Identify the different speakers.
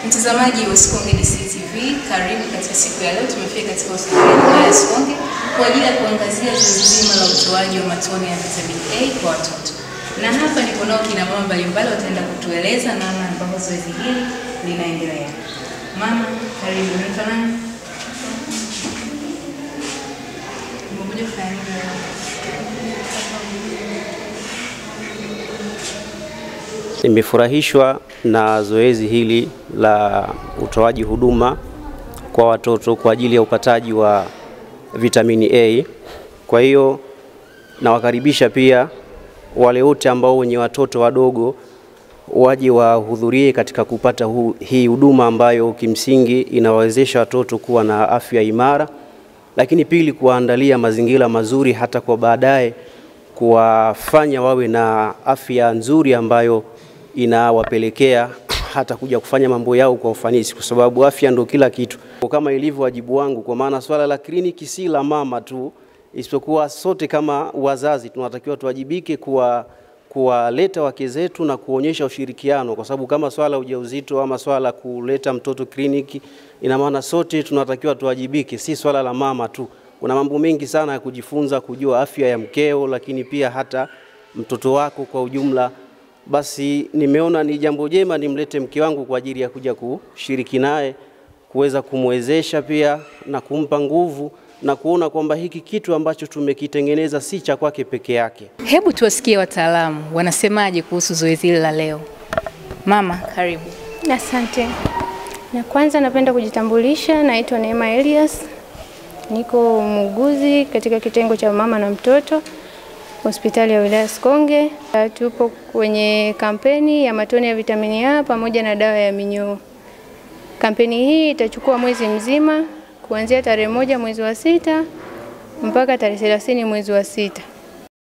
Speaker 1: Mtazamaji wa Sikonge DCTV, karibu katika siku ya leo. Tumefika katika hospitali ya Sikonge kwa ajili ya kuangazia zoezi zima la utoaji wa matone ya vitamin A kwa watoto. Na hapa ndipo nao kina mama mbalimbali wataenda kutueleza namna ambavyo zoezi hili linaendelea. Mama, karibu. Unaitwa nani? Umekuja kufanya nini?
Speaker 2: Nimefurahishwa na zoezi hili la utoaji huduma kwa watoto kwa ajili ya upataji wa vitamini A. Kwa hiyo nawakaribisha pia wale wote ambao wenye watoto wadogo waje wahudhurie katika kupata hii huduma ambayo kimsingi inawawezesha watoto kuwa na afya imara, lakini pili kuandalia mazingira mazuri hata kwa baadaye kuwafanya wawe na afya nzuri ambayo inawapelekea hata kuja kufanya mambo yao kwa ufanisi, kwa sababu afya ndio kila kitu. Kama ilivyo wajibu wangu, kwa maana swala la kliniki si la mama tu, isipokuwa sote kama wazazi tunatakiwa tuwajibike kuwaleta wake zetu na kuonyesha ushirikiano, kwa sababu kama swala ujauzito ama swala kuleta mtoto kliniki, ina maana sote tunatakiwa tuwajibike, si swala la mama tu. Kuna mambo mengi sana ya kujifunza, kujua afya ya mkeo, lakini pia hata mtoto wako kwa ujumla. Basi nimeona ni jambo jema nimlete mke wangu kwa ajili ya kuja kushiriki naye, kuweza kumwezesha pia na kumpa nguvu na kuona kwamba hiki kitu ambacho tumekitengeneza si cha kwake peke yake.
Speaker 1: Hebu tuwasikie wataalamu wanasemaje kuhusu zoezi hili la leo. Mama, karibu.
Speaker 3: Asante. Na kwanza napenda kujitambulisha, naitwa Neema Elias. Niko muuguzi katika kitengo cha mama na mtoto hospitali ya wilaya Sikonge. Tupo kwenye kampeni ya matone ya vitamini A pamoja na dawa ya minyoo. Kampeni hii itachukua mwezi mzima kuanzia tarehe 1 mwezi wa 6 mpaka tarehe 30 mwezi wa 6.